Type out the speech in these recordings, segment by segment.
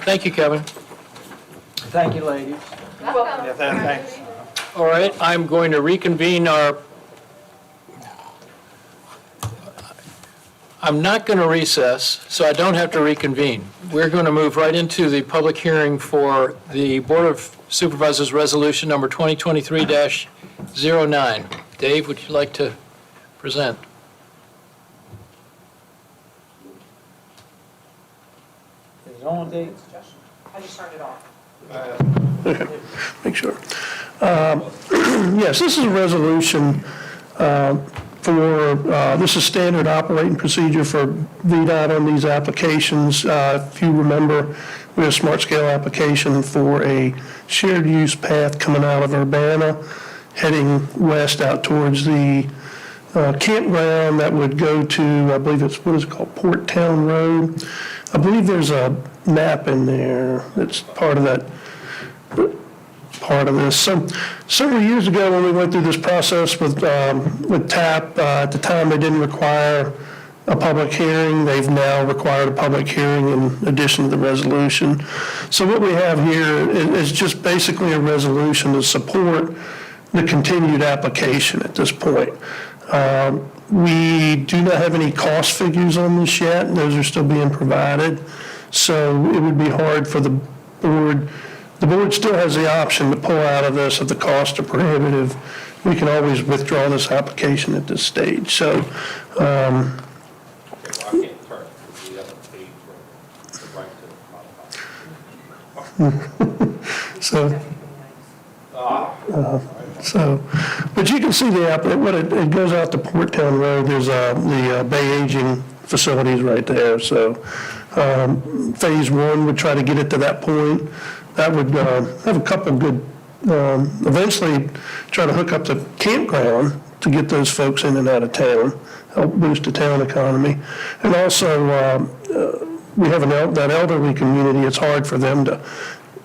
Thank you, Kevin. Thank you, ladies. Welcome. Thanks. All right, I'm going to reconvene I'm not going to recess, so I don't have to reconvene. We're going to move right into the public hearing for the Board of Supervisors Resolution Number 2023-09. Dave, would you like to present? Is it on, Dave? I just turned it off. Make sure. Yes, this is a resolution this is standard operating procedure for VDOT on these applications. If you remember, we have a smart scale application for a shared use path coming out of Urbana, heading west out towards the campground that would go to, I believe it's, what is it called, Port Town Road. I believe there's a map in there that's part of that, part of this. So several years ago when we went through this process with TAP, at the time they didn't require a public hearing. They've now required a public hearing in addition to the resolution. So what we have here is just basically a resolution to support the continued application at this point. We do not have any cost figures on this yet. Those are still being provided. So it would be hard for the board. The board still has the option to pull out of this if the costs are prohibitive. We can always withdraw this application at this stage. So, I can't turn it, because we haven't paid for the right to so, but you can see it goes out to Port Town Road. There's the Bay Aging facilities right there. So, phase one would try to get it to that point. That would have a couple good, eventually try to hook up the campground to get those folks in and out of town, help boost the town economy. And also, we have that elderly community. It's hard for them to,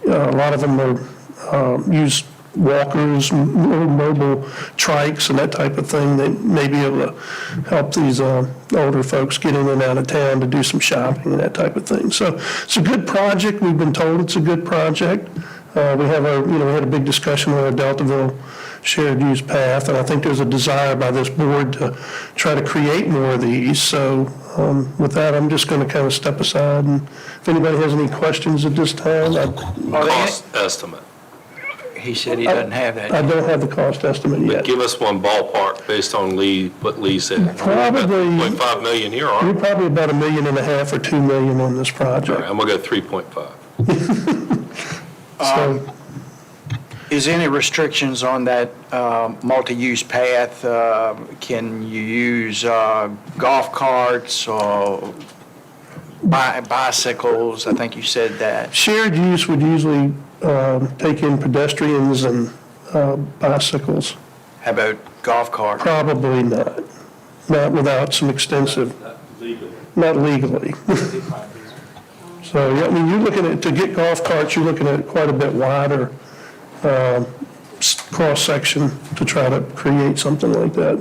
a lot of them are, use walkers, mobile trikes and that type of thing. They may be able to help these older folks get in and out of town to do some shopping and that type of thing. So it's a good project. We've been told it's a good project. We have we had a big discussion on our Deltaville shared use path, and I think there's a desire by this board to try to create more of these. So with that, I'm just going to kind of step aside, and if anybody has any questions at this time, cost estimate. He said he doesn't have that. I don't have the cost estimate But yet. give us one ballpark based on what Lee said. Probably- 0.5 million here, We're aren't we? probably about $1.5 million or $2 million on this All project. right, I'm gonna go 3.5. So, Is there any restrictions on that multi-use path? Can you use golf carts or bicycles? I think you said that. shared use would usually take in pedestrians and bicycles. How about golf carts? Probably not. Not without some extensive, not legally. So, yeah, I mean, you're looking at, to get golf carts, you're looking at quite a bit wider cross-section to try to create something like that.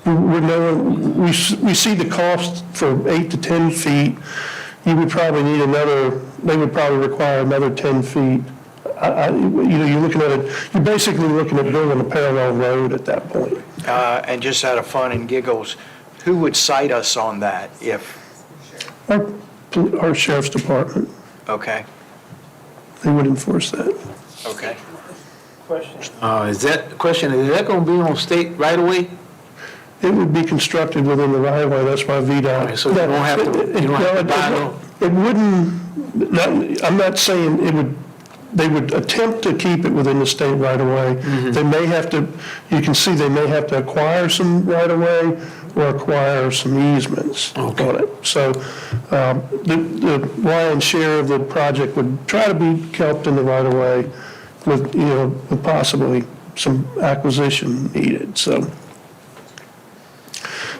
We see the cost for 8 to 10 feet. You would probably need they would probably require another 10 feet. You're looking at you're basically looking at building a parallel road at that point. And just out of fun and giggles, who would cite us on that if, Our sheriff's department, okay, they would enforce that. okay. Is that going to be on state right away? It would be constructed within the right of way, that's why VDOT. So you don't have to buy no. It wouldn't, I'm not saying they would attempt to keep it within the state right of way. They may have to, you can see they may have to acquire some right of way or acquire some easements on it. So the lion's share of the project would try to be kept in the right of way with, with possibly some acquisition needed, So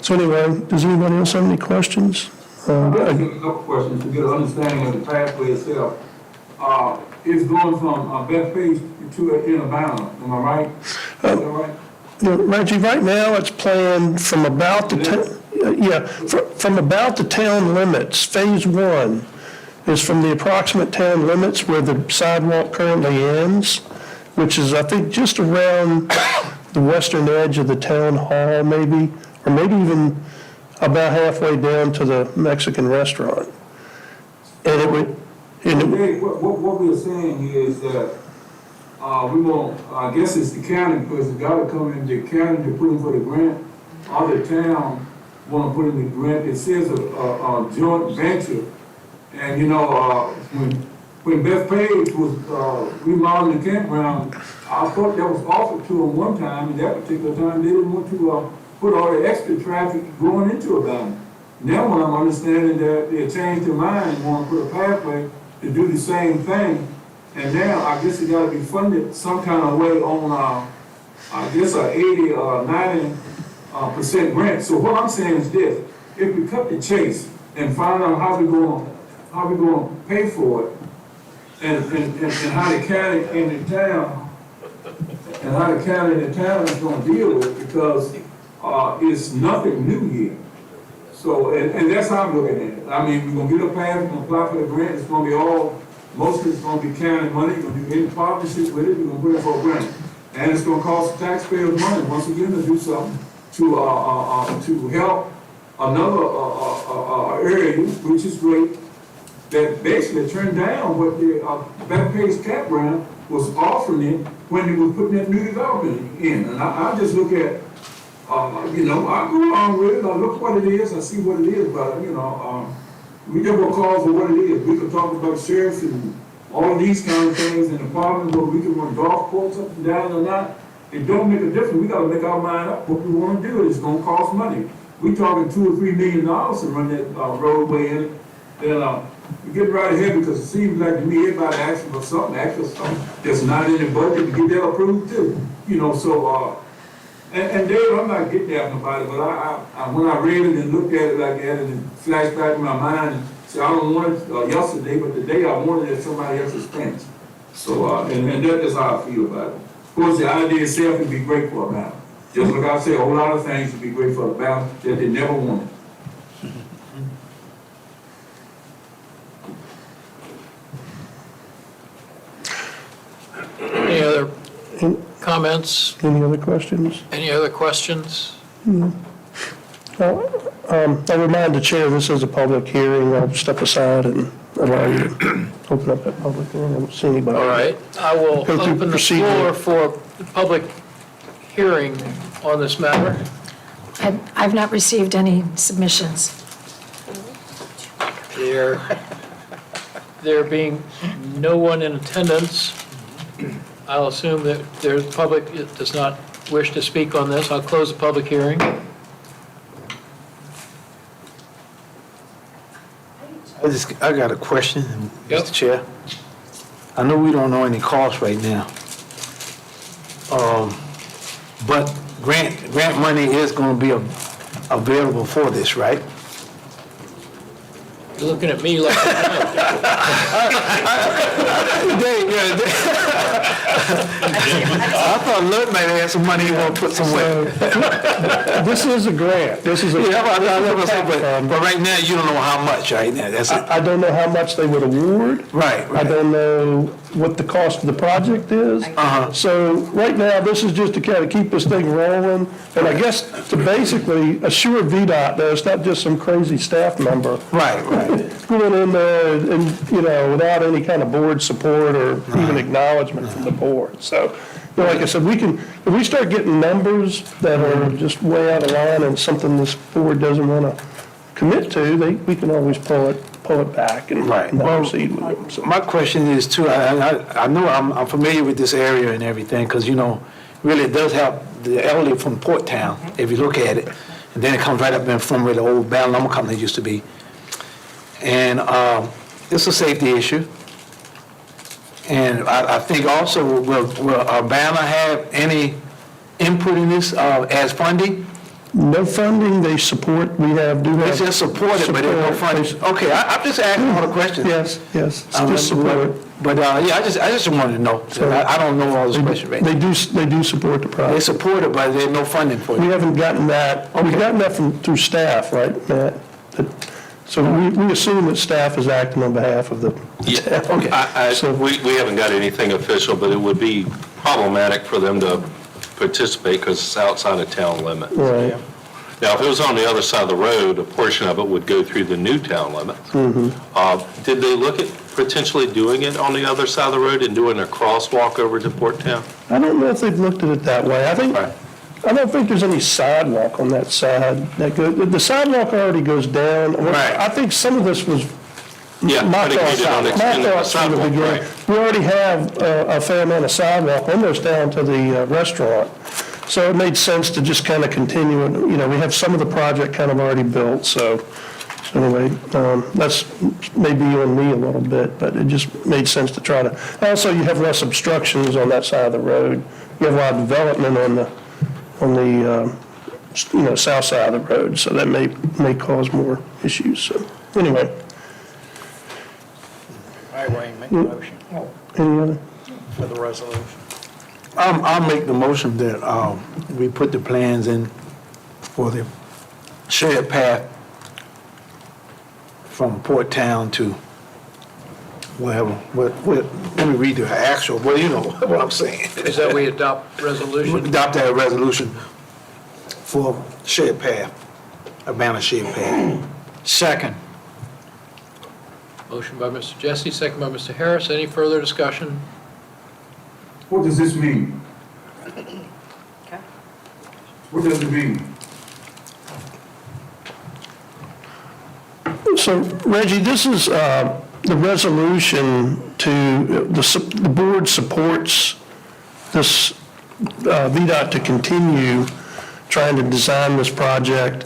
anyway, does anybody else have any questions? I have a couple questions to get an understanding of the pathway itself. It's going from Bethpage to Urbana, am I right? Is that right? Reggie, right now it's planned from about the, from about the town limits, phase one is from the approximate town limits where the sidewalk currently ends, which is, I think, just around the western edge of the town hall maybe, or maybe even about halfway down to the Mexican restaurant. And it would, Dave, what we're saying is that, we want, I guess it's the county, because it gotta come in the county to put in for the grant, or the town wanna put in the grant. It says a joint venture. And, you know, when Beth Page was, remodeling the campground, I thought that was offered to them one time, and that particular time, they didn't want to, put all the extra traffic going into it. Now, when I'm understanding that they changed their mind and want to put a pathway to do the same thing, and now I guess it gotta be funded some kind of way on, I guess a 80 or 90% grant. So what I'm saying is this: if we cut the chase and find out how we gonna pay for it, and how the county and the town, is gonna deal with it, because it's nothing new here. So, and that's how I'm looking at it. I mean, we're gonna get a pass, we're gonna apply for the grant, it's gonna be most of it's gonna be county money, we're gonna do any partnership with it, we're gonna put it for a grant. And it's gonna cost the taxpayers money, once again, to do something to help another area, which is great, that basically turned down what the Bethpage Campground was offering it when they were putting that new development in. And I just look at, you know, I go along with it, I look what it is, I see what it is, but, you know, we never call for what it is. We could talk about sheriffs and all of these kind of things in the parliament, where we can run golf courses up and down or not. It don't make a difference. We gotta make our mind up. What we wanna do is gonna cost money. We talking $2 or $3 million to run that roadway in it. Then we get right ahead, because it seems like to me everybody asking for something, that's not in the budget to get that approved too. You know, so and Dave, I'm not getting at nobody, but I when I read it and looked at it like that, and it flashed back in my mind, and said, I don't want it yesterday, but today I wanted it at somebody else's expense. So, and that is how I feel about it. Of course, the idea itself would be great for a balance. Just like I said, a whole lot of things would be great for a balance that they never wanted. Any other comments? any other questions? Any other questions? I remind the chair, this is a public hearing. I'll step aside and allow you to open up that public hearing. I don't see anybody. All right, I will Go through open the procedure. floor for public hearing on this matter. I've not received any submissions. There being no one in attendance, I'll assume that the public does not wish to speak on this. I'll close the public hearing. I got a question, Yep. Mr. Chair. I know we don't know any costs right now. But grant money is gonna be available for this, right? You're looking at me like, I thought Lud might have some money he want to put somewhere. This is a grant. This is a. Yeah, but right now, you don't know how much right now, that's it. I don't know how much they would award. Right, I right. don't know what the cost of the project is. So right now, this is just to kind of keep this thing rolling. And I guess to basically assure VDOT that it's not just some crazy staff member Right, right. going in there and, you know, without any kind of board support or even acknowledgement from the board. So, you know, like I said, if we start getting numbers that are just way out of line and something this board doesn't want to commit to, we can always pull it back and Right. not Well, proceed with it. So- My question is too, I know I'm familiar with this area and everything, because, you know, really it does help the elderly from Port Town, if you look at it. And then it comes right up in from where the old Bell Lumber Company used to be. And it's a safety issue. And I think also, will Urbana have any input in this as funding? No funding, they support, do have. They just support it, but there's no funding. Okay, I'm just asking all the questions. Yes, it's just support. But, yeah, I just wanted to know. I don't know all those questions right now. They do support the They project. support it, but there's no funding for We it. haven't gotten that, we've gotten that through staff, right, Matt? So we assume that staff is acting on behalf of the town. So- We haven't got anything official, but it would be problematic for them to participate because it's outside of town limits. Right. Now, if it was on the other side of the road, a portion of it would go through the new town limits. Did they look at potentially doing it on the other side of the road and doing a crosswalk over to Port Town? I don't know if they've looked at it that way. Right. I don't think there's any sidewalk on that side that the sidewalk already goes down. Right. I think some of this was Yeah, my predicated on thoughts extending the from the sidewalk, beginning. right. We already have a fair amount of sidewalk, almost down to the restaurant. So it made sense to just kind of continue it. You know, we have some of the project kind of already built, so anyway, that's maybe on me a little bit, but it just made sense to try to. Also, you have less obstructions on that side of the road. You have a lot of development on the south side of the road, so that may cause more issues, so, anyway. All right, Wayne, make a motion Any other? for the resolution. I'll make the motion that we put the plans in for the shared path from Port Town to wherever. Let me read the actual, well, you know what I'm saying. Is that we adopt resolution? Adopt that resolution for shared path, Urbana shared path. Second. Motion by Mr. Jesse, second by Mr. Harris. Any further discussion? What does this mean? Okay. What does it mean? So Reggie, this is the resolution to, the board supports this VDOT to continue trying to design this project.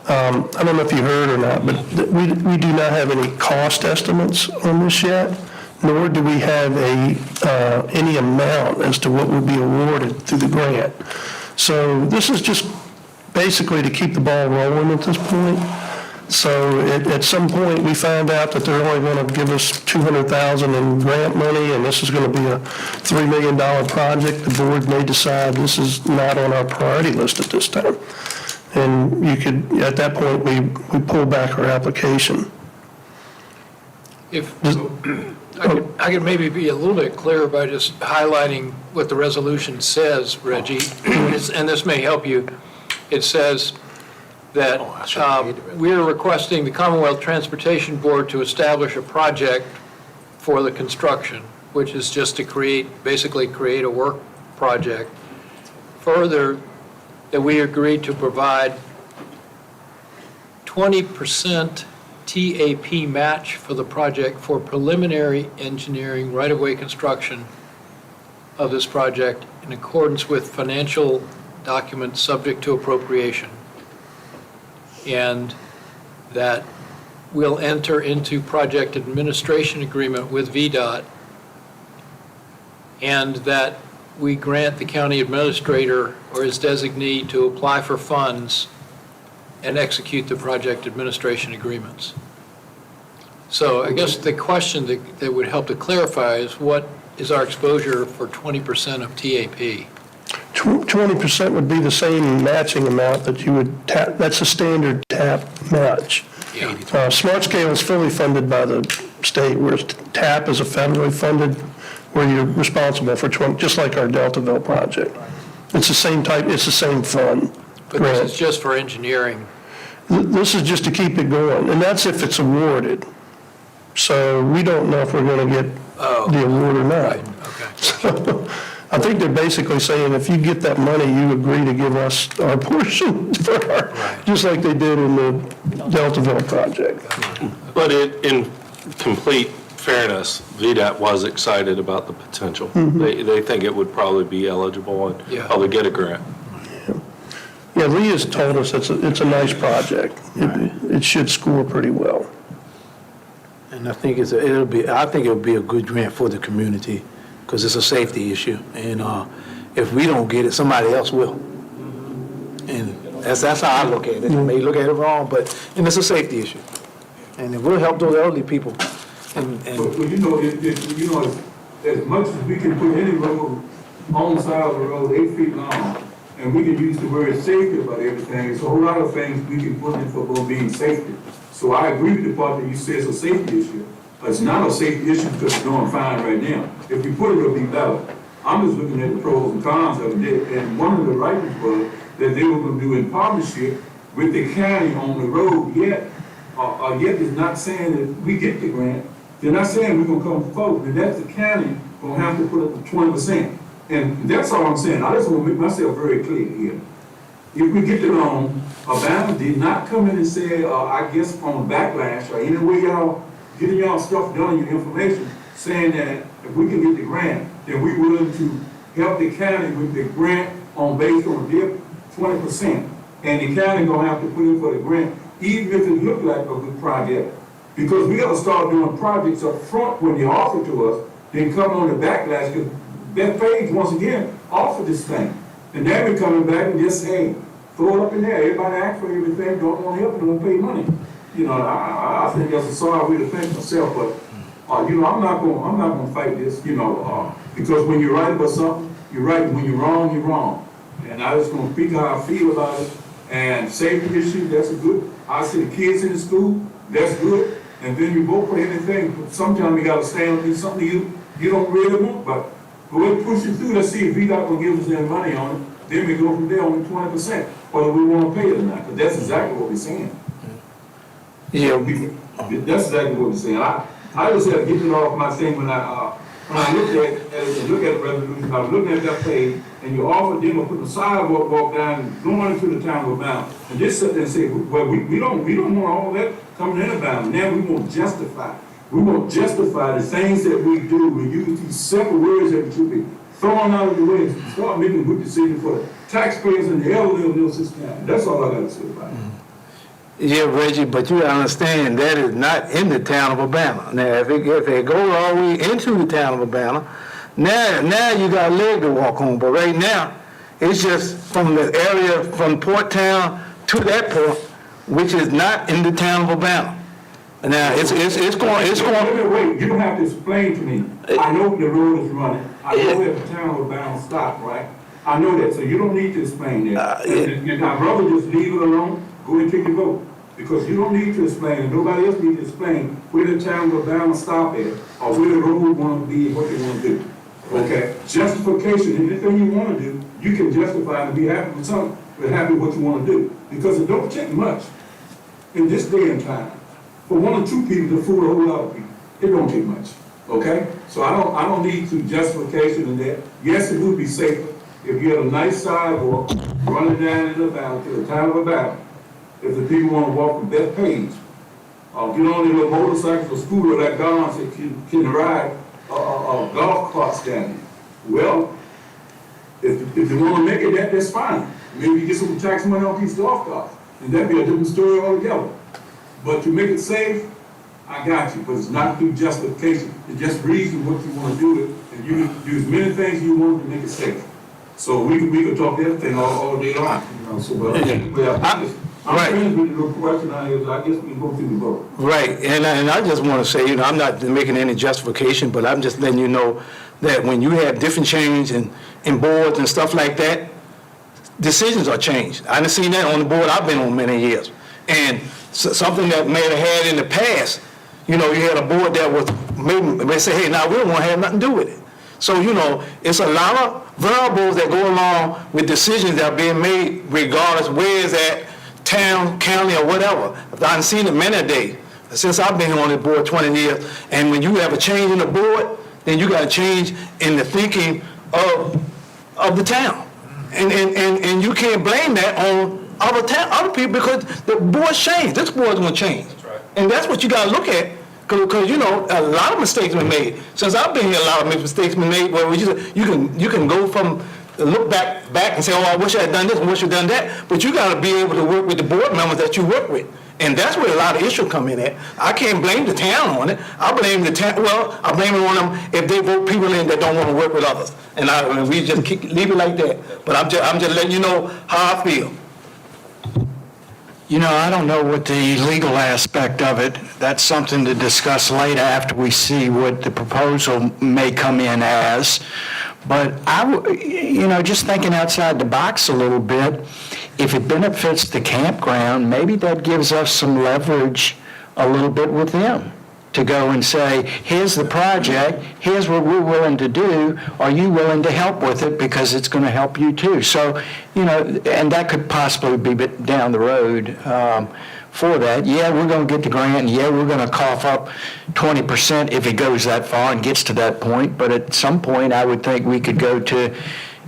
I don't know if you heard or not, but we do not have any cost estimates on this yet, nor do we have any amount as to what will be awarded through the grant. So this is just basically to keep the ball rolling at this point. So at some point, we found out that they're only going to give us $200,000 in grant money, and this is going to be a $3 million project. The board may decide this is not on our priority list at this time. And you could, at that point, we pull back our application. If, I could maybe be a little bit clearer by just highlighting what the resolution says, Reggie, and this may help you. It says that we are requesting the Commonwealth Transportation Board to establish a project for the construction, which is just to basically create a work project. Further, that we agreed to provide 20% TAP match for the project for preliminary engineering right-of-way construction of this project in accordance with financial documents subject to appropriation. And that we'll enter into project administration agreement with VDOT, and that we grant the county administrator or his designee to apply for funds and execute the project administration agreements. So I guess the question that would help to clarify is what is our exposure for 20% of TAP? 20% would be the same matching amount that you would tap, that's a standard TAP match. Yeah. Smart Scale is fully funded by the state, whereas TAP is a federally funded, where you're responsible for 20, just like our Deltaville project. It's the same type, it's the same fund. But this is just for engineering. This is just to keep it going, and that's if it's awarded. So we don't know if we're going to get the award or not. Okay. So I think they're basically saying if you get that money, you agree to give us our portion for our, just like they did in the Deltaville project. But in complete fairness, VDOT was excited about the potential. They think it would probably be eligible and Yeah. probably get a grant. Yeah, Lee has told us it's a nice project. It should score pretty well. And I think it'll be a good grant for the community, because it's a safety issue. And if we don't get it, somebody else will. And that's how I look at it. I may look at it wrong, but it's a safety issue. And it will help those elderly people. And But you know, as much as we can put any road on the side of the road 8 feet long, and we can use the word safety about everything, there's a whole lot of things we can put in for both being safety. So I agree with the part that you said it's a safety issue. It's not a safety issue because it's doing fine right now. If you put it, it'll be better. I'm just looking at the pros and cons of it, and one of the writings was that they were gonna do in partnership with the county on the road, yet is not saying that we get the grant. They're not saying we're gonna come forward, and that's the county gonna have to put up to 20%. And that's all I'm saying. I just wanna make myself very clear here. If we get the loan, Alabama did not come in and say, I guess on backlash, or any way y'all getting y'all stuff done, your information, saying that if we can get the grant, then we willing to help the county with the grant based on their 20%. And the county gonna have to put in for the grant, even if it look like a good project. Because we gotta start doing projects up front when they offer to us, then come on the backlash, because Bethpage, once again, offered this thing. And then we coming back and just say, hey, throw it up in there, everybody ask for everything, don't want help, and don't pay money. You know, I think that's a sorry way to think myself, but, you know, I'm not gonna fight this, you know, because when you're right about something, you're right, and when you're wrong, you're wrong. And I just gonna speak how I feel about it, and safety issue, that's a good, I see the kids in the school, that's good, and then you vote for anything, but sometimes you gotta stand up in something you don't really want, but go ahead and push it through, let's see if VDOT gonna give us any money on it, then we go from there on the 20%, whether we wanna pay it or not, because that's exactly what we're saying. Yeah, That's exactly what we're saying. I just had to get it off my thing when I looked at it, look at the resolution, I was looking at that page, and you offered them to put the sidewalk walk down and going into the town of Bound. And just sit there and say, well, we don't want all that coming in Bound. Now we want to justify. We want to justify the things that we do. We use these simple words that should be thrown out of the way and start making good decisions for the taxpayers and the elderly of this system. That's all I got to say about it. yeah, Reggie, but you understand that is not in the town of Urbana. Now, if it goes all the way into the town of Urbana, now you got a leg to walk on. But right now, it's just from the area from Port Town to that point, which is not in the town of Urbana. Now, it's going. Wait, you don't have to explain to me. I know the road is running. I know where the town of Bound stop, right? I know that, so you don't need to explain that. And I'd rather just leave it alone, go and take your vote. Because you don't need to explain, and nobody else needs to explain where the town of Bound stop at, or where the road want to be, and what they want to do. Okay? Justification, anything you want to do, you can justify and be happy with something, but happy with what you want to do. Because it don't take much in this day and time for one or two people to fool a whole lot of people. It don't take much. Okay? So I don't need to justification in that. Yes, it would be safer if you had a nice sidewalk running down in the valley to the town of a valley. If the people want to walk from Bethpage, get on their little motorcycles or scooter like Don said, can ride a golf carts down there. Well, if they want to make it that's fine. Maybe you get some tax money off these golf carts, and that'd be a different story altogether. But to make it safe, I got you, but it's not through justification. It's just reason what you want to do it, and you can do as many things you want to make it safe. So we could talk everything all day long, you know, so, I'm finished with the little question I guess we can go through the vote. Right, and I just want to say, you know, I'm not making any justification, but I'm just letting you know that when you have different change in boards and stuff like that, decisions are changed. I done seen that on the board I've been on many years. And something that may have had in the past, you know, you had a board that was, maybe they say, hey, now we don't want to have nothing to do with it. So, you know, it's a lot of variables that go along with decisions that are being made regardless where is that town, county, or whatever. I've seen it many days since I've been on the board 20 years. And when you have a change in the board, then you got a change in the thinking of the town. And you can't blame that on other people because the board's changed. This board's going to change. That's right. And that's what you got to look at. Because, you know, a lot of mistakes been made. Since I've been here, a lot of mistakes been made where you can go from, look back and say, oh, I wish I had done this, I wish I had done that. But you got to be able to work with the board members that you work with. And that's where a lot of issues come in at. I can't blame the town on it. I blame the town, I blame it on them if they vote people in that don't want to work with others. And we just leave it like that. But I'm just letting you know how I feel. You know, I don't know what the legal aspect of it. That's something to discuss later after we see what the proposal may come in as. But you know, just thinking outside the box a little bit, if it benefits the campground, maybe that gives us some leverage a little bit with them, to go and say, here's the project, here's what we're willing to do, are you willing to help with it, because it's going to help you too. So, and that could possibly be down the road for that. Yeah, we're going to get the grant, and yeah, we're going to cough up 20% if it goes that far and gets to that point, but at some point, I would think we could go to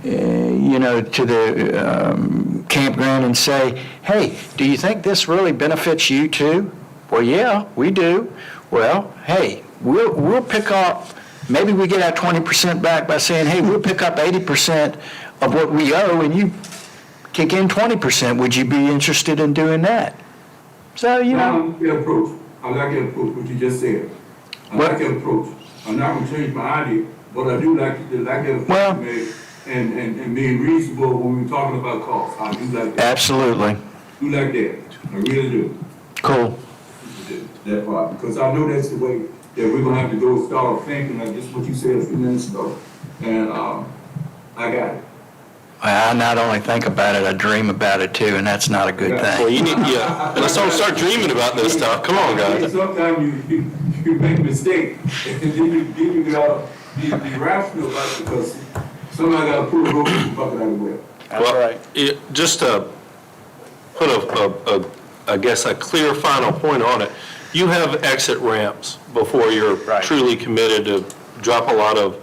to the campground and say, hey, do you think this really benefits you too? Well, yeah, we do. Well, hey, we'll pick up, maybe we get our 20% back by saying, hey, we'll pick up 80% of what we owe and you kick in 20%. Would you be interested in doing that? So, I like that approach. I like that approach, what you just said. I like that approach. I'm not gonna change my idea, but I do like that approach Well- made and being reasonable when we're talking about costs. I do like that. Absolutely. Do like that. I really do. Cool. That part, because I know that's the way that we're gonna have to go start thinking, like just what you said a few minutes ago. And, I got it. Well, I not only think about it, I dream about it too, and that's not a good Well, thing. you need, let's all start dreaming about this stuff. Come on, guys. Sometimes you make a mistake, and then you gotta be rational about it, because somebody gotta pull a rope in the bucket out of the well. Well, just to put I guess, a clear final point on it, you have exit ramps before you're truly committed to drop a lot of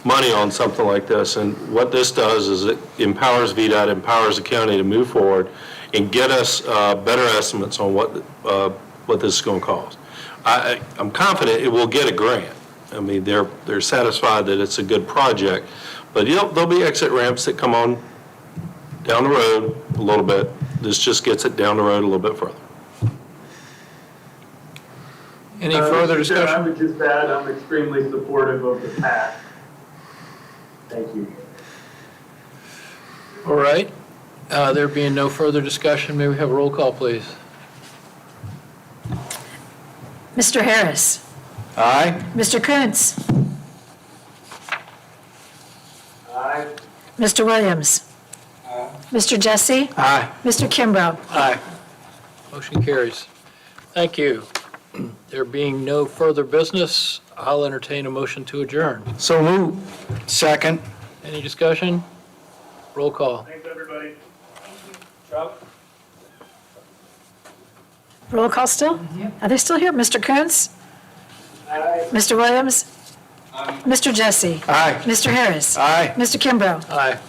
money on something like this. And what this does is it empowers VDOT, empowers the county to move forward and get us better estimates on what this is going to cost. I'm confident it will get a grant. I mean, they're satisfied that it's a good project, but there'll be exit ramps that come on down the road a little bit. This just gets it down the road a little bit further. Any further Mr. Chair, I discussion? would just add, I'm extremely supportive of the PAC. Thank you. All right. There being no further discussion, may we have a roll call, please? Mr. Harris. Aye? Mr. Kuntz. Aye. Mr. Williams. Mr. Jesse. Aye. Mr. Kimbrough. Aye. Motion carries. Thank you. There being no further business, I'll entertain a motion to adjourn. So move. Second? Any discussion? Roll call. Thanks, everybody. Roll call still? Are they still here? Mr. Kuntz? Aye. Mr. Williams? Mr. Jesse? Aye. Mr. Harris? Aye. Mr. Kimbrough? Aye.